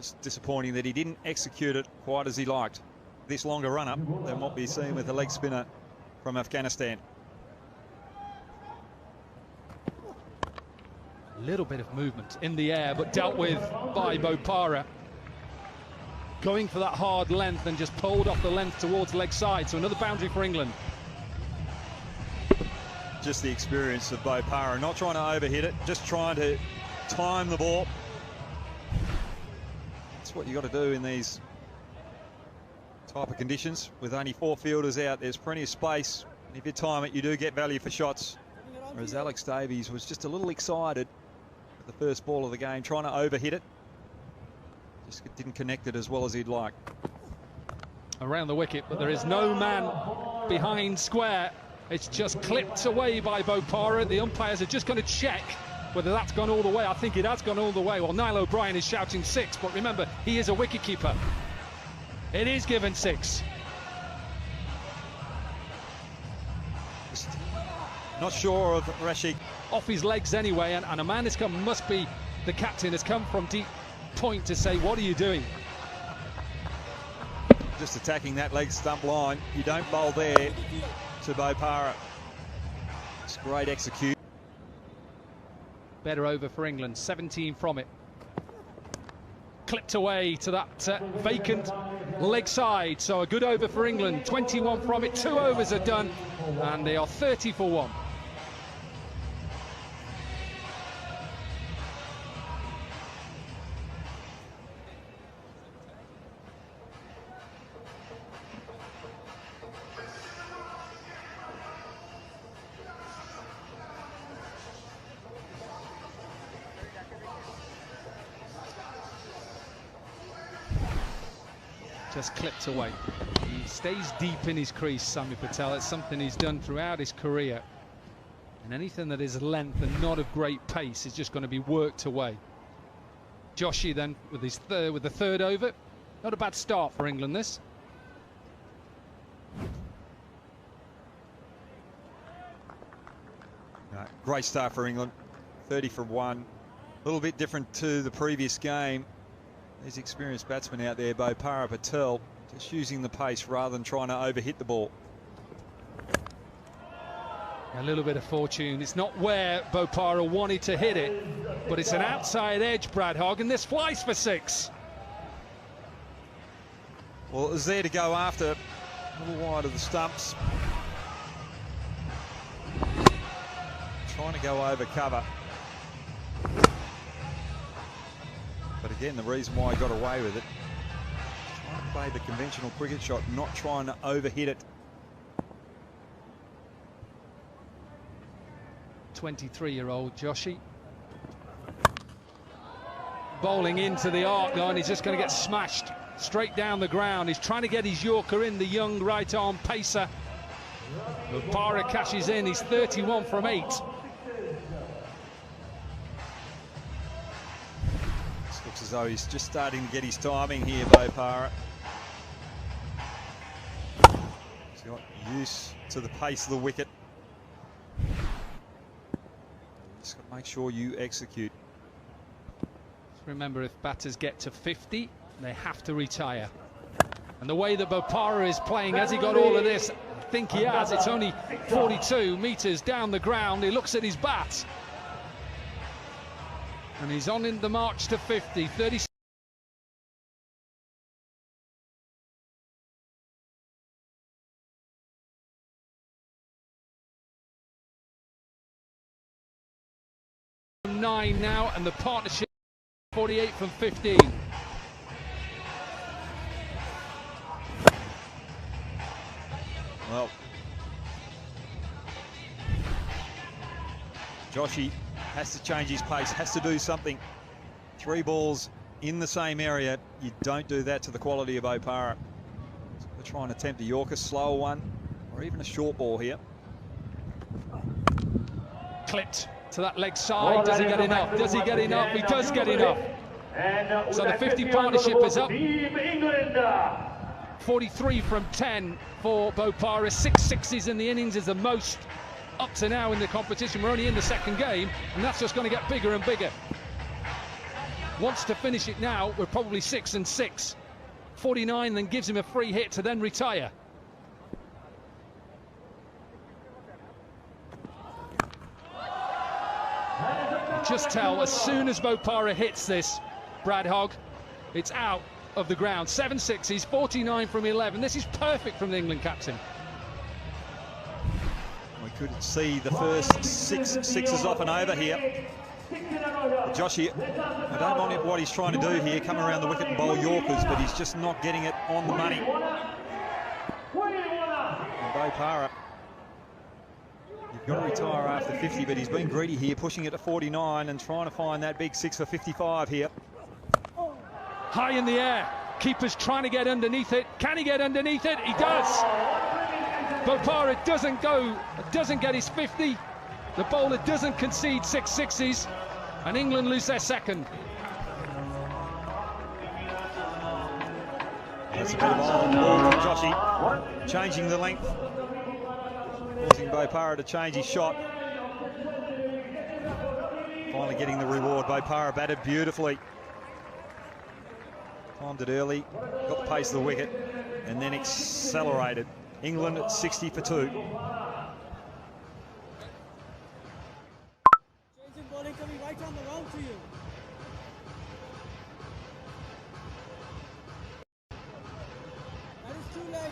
It's disappointing that he didn't execute it quite as he liked. This longer run-up than what we've seen with the leg spinner from Afghanistan. A little bit of movement in the air, but dealt with by Bohara. Going for that hard length and just pulled off the length towards leg side. So another boundary for England. Just the experience of Bohara, not trying to overhit it, just trying to time the ball. That's what you got to do in these type of conditions. With only 4 fielders out, there's plenty of space. And if you time it, you do get value for shots. Whereas Alex Davies was just a little excited at the first ball of the game, trying to overhit it. Just didn't connect it as well as he'd like. Around the wicket, but there is no man behind square. It's just clipped away by Bohara. The umpires are just going to check whether that's gone all the way. I think it has gone all the way. Well, Niall O'Brien is shouting 6, but remember, he is a wicketkeeper. It is given 6. Not sure of Rashid. Off his legs anyway, and a man has come, must be the captain, has come from deep point to say, what are you doing? Just attacking that leg stump line. You don't bowl there to Bohara. It's great execution. Better over for England, 17 from it. Clipped away to that vacant leg side, so a good over for England. 21 from it, 2 overs are done, and they are 30 for 1. Just clipped away. He stays deep in his crease, Sami Patel. It's something he's done throughout his career. And anything that is length and not of great pace is just going to be worked away. Joshi then with the third over. Not a bad start for England, this. Great start for England. 30 for 1. A little bit different to the previous game. There's experienced batsman out there, Bohara Patel, just using the pace rather than trying to overhit the ball. A little bit of fortune. It's not where Bohara wanted to hit it, but it's an outside edge, Brad Hogg, and this flies for 6. Well, it was there to go after, a little wide of the stumps. Trying to go over cover. But again, the reason why he got away with it, trying to play the conventional cricket shot, not trying to overhit it. 23-year-old Joshi. Bowling into the arc line, he's just going to get smashed straight down the ground. He's trying to get his Yorker in, the young right-arm pacer. Bohara cashes in, he's 31 from 8. Looks as though he's just starting to get his timing here, Bohara. He's got used to the pace of the wicket. Just got to make sure you execute. Just remember, if batters get to 50, they have to retire. And the way that Bohara is playing, has he got all of this? I think he has. It's only 42 metres down the ground. He looks at his bat. And he's on in the march to 50, 36. Nine now, and the partnership 48 from 15. Well, Joshi has to change his pace, has to do something. 3 balls in the same area. You don't do that to the quality of Bohara. So we're trying to attempt a Yorker, slower one, or even a short ball here. Clipped to that leg side. Does he get enough? Does he get enough? He does get enough. So the 50 partnership is up. 43 from 10 for Bohara. 6 sixes in the innings is the most up to now in the competition. We're only in the second game, and that's just going to get bigger and bigger. wants to finish it now, we're probably 6 and 6. 49 then gives him a free hit to then retire. Just tell, as soon as Bohara hits this, Brad Hogg, it's out of the ground. 7 sixes, 49 from 11. This is perfect from the England captain. We could see the first 6 sixes off and over here. Joshy, I don't mind what he's trying to do here, come around the wicket and bowl Yorkers, but he's just not getting it on the money. And Bohara, you've got to retire after 50, but he's been greedy here, pushing it to 49 and trying to find that big 6 for 55 here. High in the air, keeper's trying to get underneath it. Can he get underneath it? He does. Bohara doesn't get his 50. The bowler doesn't concede 6 sixes, and England lose their second. That's a bit of ball from Joshy, changing the length, causing Bohara to change his shot. Finally getting the reward. Bohara batted beautifully. Timed it early, got the pace of the wicket, and then accelerated. England at 60 for 2. Changing bowling coming right on the round to you. That is 2 leg.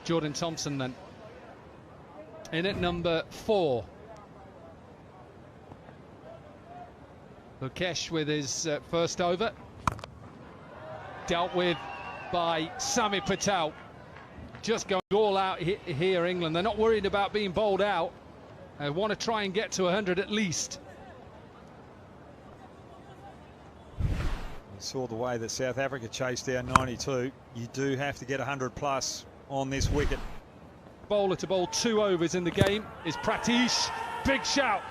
Jordan Thompson then in at number 4. Lokesh with his first over, dealt with by Sami Patel. Just going all out here, England. They're not worried about being bowled out. They want to try and get to 100 at least. You saw the way that South Africa chased down 92. You do have to get 100 plus on this wicket. Bowler to bowl 2 overs in the game is Pratish. Big shout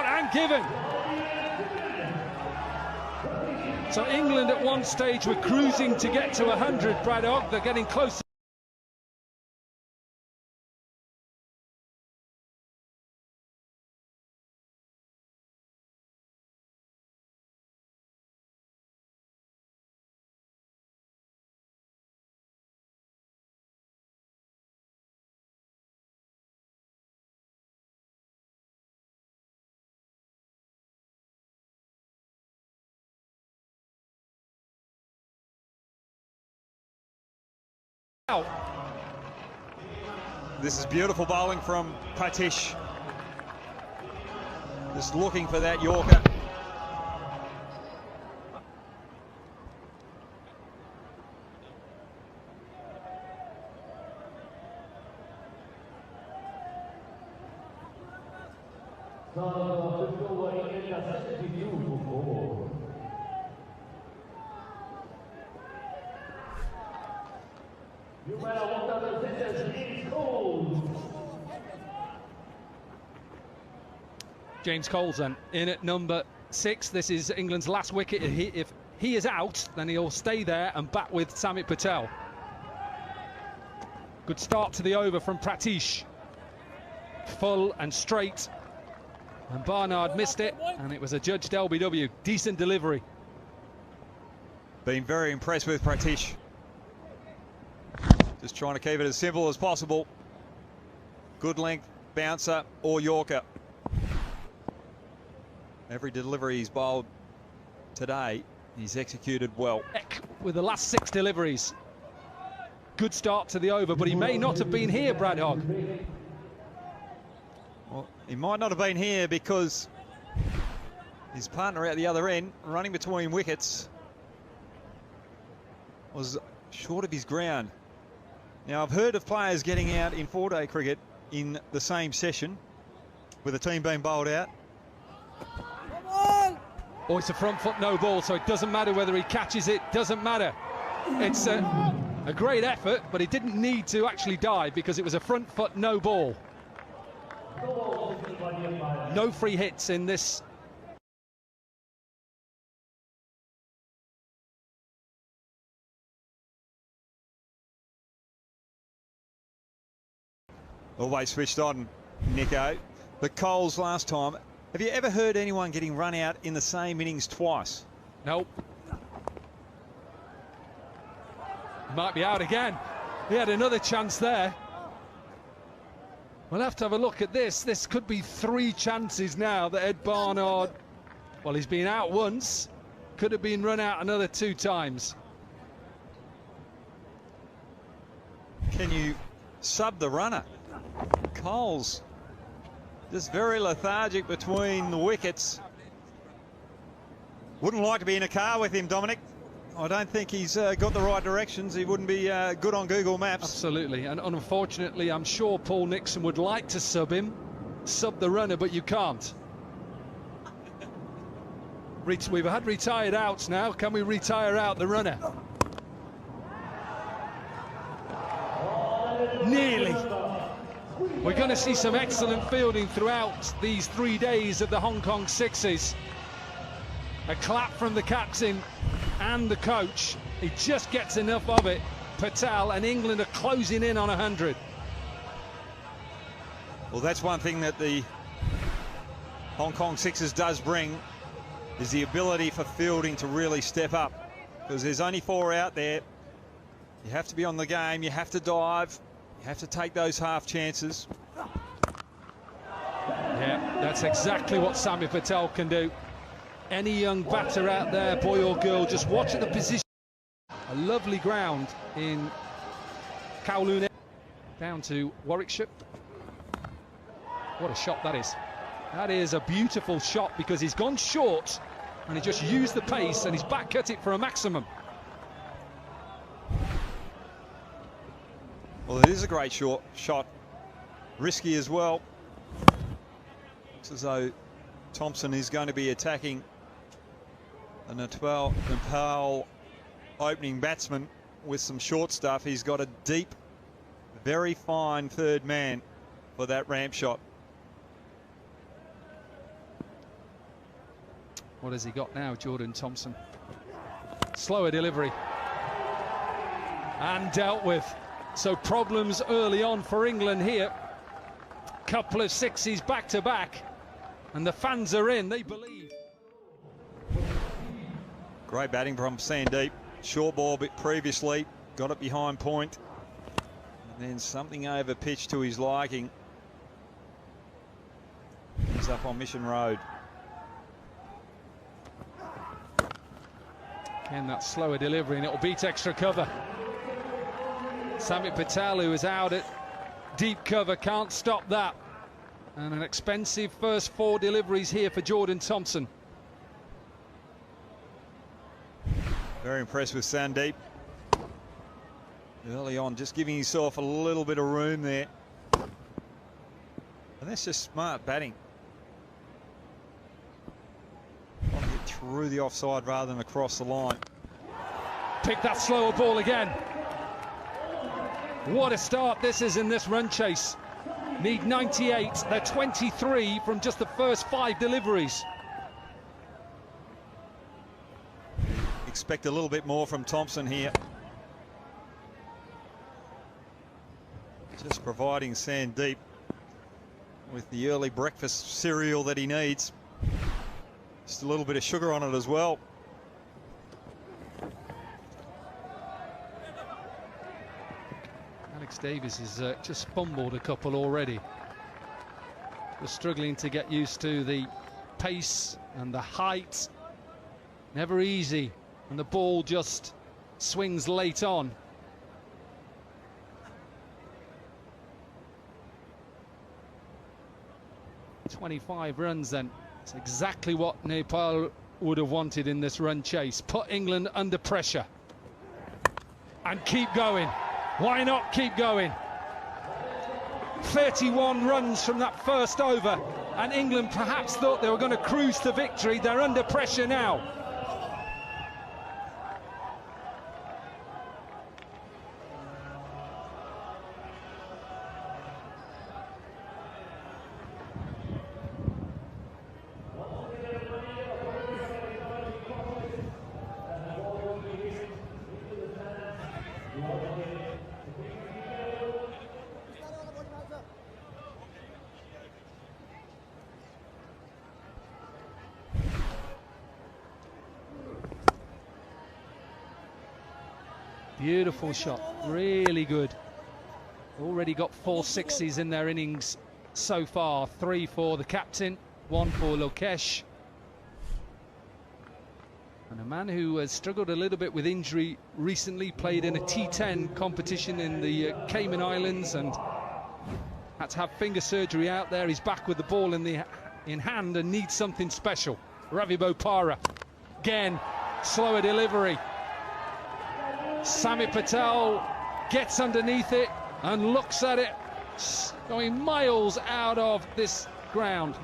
and given. So England at one stage were cruising to get to 100, Brad Hogg. They're getting closer. This is beautiful bowling from Pratish. Just looking for that Yorker. James Cole's then in at number 6. This is England's last wicket. If he is out, then he'll stay there and bat with Sami Patel. Good start to the over from Pratish. Full and straight. And Barnard missed it, and it was a judged LBW. Decent delivery. Been very impressed with Pratish. Just trying to keep it as simple as possible. Good length, bouncer or Yorker. Every delivery he's bowled today, he's executed well. With the last 6 deliveries. Good start to the over, but he may not have been here, Brad Hogg. Well, he might not have been here because his partner out the other end, running between wickets, was short of his ground. Now, I've heard of players getting out in 4-day cricket in the same session with a team being bowled out. Oh, it's a front foot no ball, so it doesn't matter whether he catches it, doesn't matter. It's a great effort, but he didn't need to actually dive because it was a front foot no ball. No free hits in this Always switched on, Nico. But Coles last time, have you ever heard anyone getting run out in the same innings twice? Nope. Might be out again. He had another chance there. We'll have to have a look at this. This could be 3 chances now that Ed Barnard, well, he's been out once, could have been run out another 2 times. Can you sub the runner? Coles just very lethargic between the wickets. Wouldn't like to be in a car with him, Dominic. I don't think he's got the right directions. He wouldn't be good on Google Maps. Absolutely, and unfortunately, I'm sure Paul Nixon would like to sub him, sub the runner, but you can't. We've had retired outs now. Can we retire out the runner? Nearly. We're going to see some excellent fielding throughout these 3 days of the Hong Kong Sixes. A clap from the captain and the coach. He just gets enough of it. Patel, and England are closing in on 100. Well, that's one thing that the Hong Kong Sixers does bring, is the ability for fielding to really step up. Because there's only 4 out there. You have to be on the game, you have to dive, you have to take those half chances. Yeah, that's exactly what Sami Patel can do. Any young batter out there, boy or girl, just watch at the position. A lovely ground in Kowloon. Down to Warwickshire. What a shot that is. That is a beautiful shot because he's gone short and he just used the pace and he's back cut it for a maximum. Well, it is a great shot. Risky as well. Looks as though Thompson is going to be attacking the Nepal opening batsman with some short stuff. He's got a deep, very fine third man for that ramp shot. What has he got now, Jordan Thompson? Slower delivery. And dealt with. So problems early on for England here. Couple of sixes back to back. And the fans are in, they believe. Great batting from Sandeep. Short ball bit previously, got it behind point. And then something over pitch to his liking. He's up on Mission Road. Again, that slower delivery, and it'll beat extra cover. Sami Patel, who is out at deep cover, can't stop that. And an expensive first 4 deliveries here for Jordan Thompson. Very impressed with Sandeep. Early on, just giving himself a little bit of room there. And that's just smart batting. Want to get through the offside rather than across the line. Pick that slower ball again. What a start this is in this run chase. Need 98, they're 23 from just the first 5 deliveries. Expect a little bit more from Thompson here. Just providing Sandeep with the early breakfast cereal that he needs. Just a little bit of sugar on it as well. Alex Davies has just fumbled a couple already. Just struggling to get used to the pace and the height. Never easy. And the ball just swings late on. "25 runs then. It's exactly what Nepal would have wanted in this run chase. Put England under pressure. And keep going. Why not keep going? 31 runs from that first over. And England perhaps thought they were going to cruise to victory. They're under pressure now. Beautiful shot, really good. Already got 4 sixes in their innings so far. 3 for the captain, 1 for Lokesh. And a man who has struggled a little bit with injury recently, played in a T10 competition in the Cayman Islands and had to have finger surgery out there. He's back with the ball in hand and needs something special. Ravi Bohara, again, slower delivery. Sami Patel gets underneath it and looks at it, going miles out of this ground.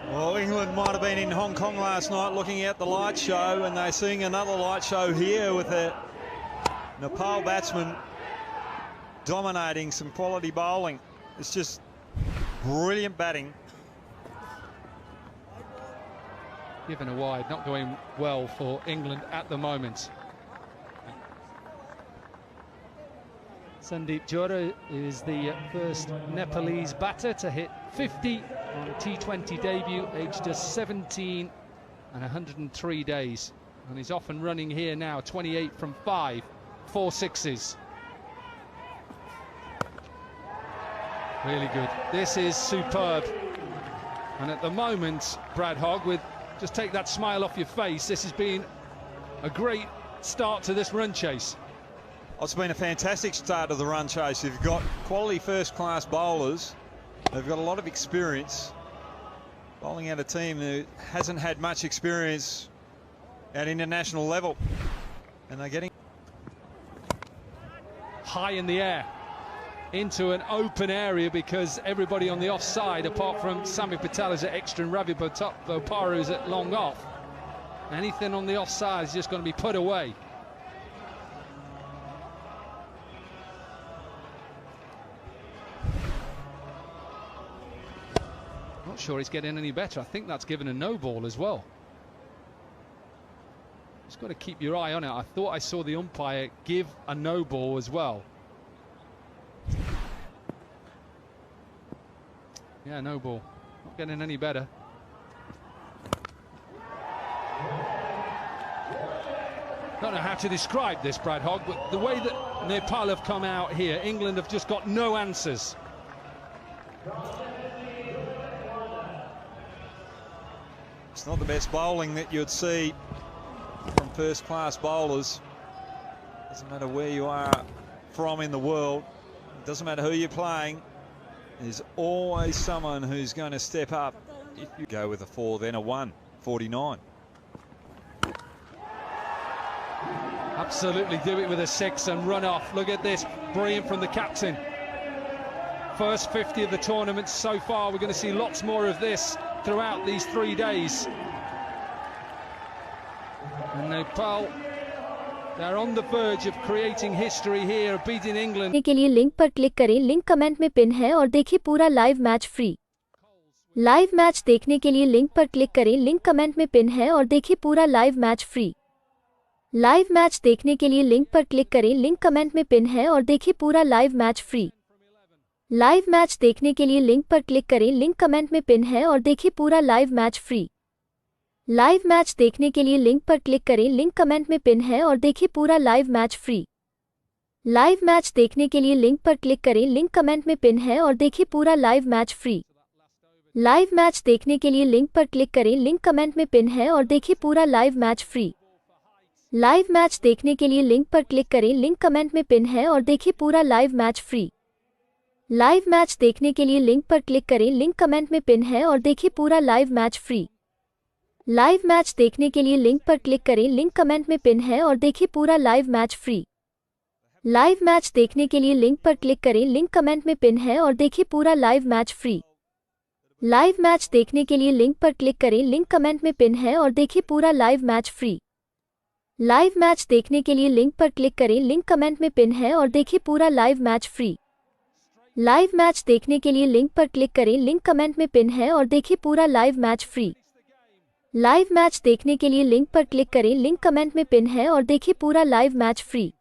Well, England might have been in Hong Kong last night looking at the light show, and they're seeing another light show here with the Nepal batsman dominating some quality bowling. It's just brilliant batting. Given a wide, not going well for England at the moment. Sandeep Jora is the first Nepalese batter to hit 50 on T20 debut, aged just 17 and 103 days. And he's off and running here now, 28 from 5, 4 sixes. Really good. This is superb. And at the moment, Brad Hogg, with just take that smile off your face, this has been a great start to this run chase. It's been a fantastic start to the run chase. You've got quality first-class bowlers. They've got a lot of experience. Bowling out a team who hasn't had much experience at international level. And they're getting high in the air into an open area because everybody on the offside, apart from Sami Patel, is at extra and Ravi Bohara is at long off. Anything on the offside is just going to be put away. Not sure he's getting any better. I think that's given a no ball as well. Just got to keep your eye on it. I thought I saw the umpire give a no ball as well. Yeah, no ball. Not getting any better. Don't know how to describe this, Brad Hogg, but the way that Nepal have come out here, England have just got no answers. It's not the best bowling that you'd see from first-class bowlers. Doesn't matter where you are from in the world. It doesn't matter who you're playing. There's always someone who's going to step up. If you go with a 4, then a 1, 49. Absolutely do it with a 6 and run off. Look at this, brilliant from the captain. First 50 of the tournament so far. We're going to see lots more of this throughout these 3 days. And Nepal, they're on the verge of creating history here, beating England. के लिए link पर click करें, link comment में pin है और देखिए पूरा live match free. Live match देखने के लिए लिंक पर क्लिक करें, लिंक कमेंट में पिन है और देखिए पूरा live match free. Live match देखने के लिए लिंक पर क्लिक करें, लिंक कमेंट में पिन है और देखिए पूरा live match free. Live match देखने के लिए लिंक पर क्लिक करें, लिंक कमेंट में पिन है और देखिए पूरा live match free. Live match देखने के लिए लिंक पर क्लिक करें, लिंक कमेंट में पिन है और देखिए पूरा live match free. Live match देखने के लिए लिंक पर क्लिक करें, लिंक कमेंट में पिन है और देखिए पूरा live match free. Live match देखने के लिए लिंक पर क्लिक करें, लिंक कमेंट में पिन है और देखिए पूरा live match free. Live match देखने के लिए लिंक पर क्लिक करें, लिंक कमेंट में पिन है और देखिए पूरा live match free. Live match देखने के लिए लिंक पर क्लिक करें, लिंक कमेंट में पिन है और देखिए पूरा live match free. Live match देखने के लिए लिंक पर क्लिक करें, लिंक कमेंट में पिन है और देखिए पूरा live match free. Live match देखने के लिए लिंक पर क्लिक करें, लिंक कमेंट में पिन है और देखिए पूरा live match free. Live match देखने के लिए लिंक पर क्लिक करें, लिंक कमेंट में पिन है और देखिए पूरा live match free. Live match देखने के लिए लिंक पर क्लिक करें, लिंक कमेंट में पिन है और देखिए पूरा live match free. Live match देखने के लिए लिंक पर क्लिक करें, लिंक कमेंट में पिन है और देखिए पूरा live match free. Live match देखने के लिए लिंक पर क्लिक करें, लिंक कमेंट में पिन है और देखिए पूरा लाइव मैच फ्री।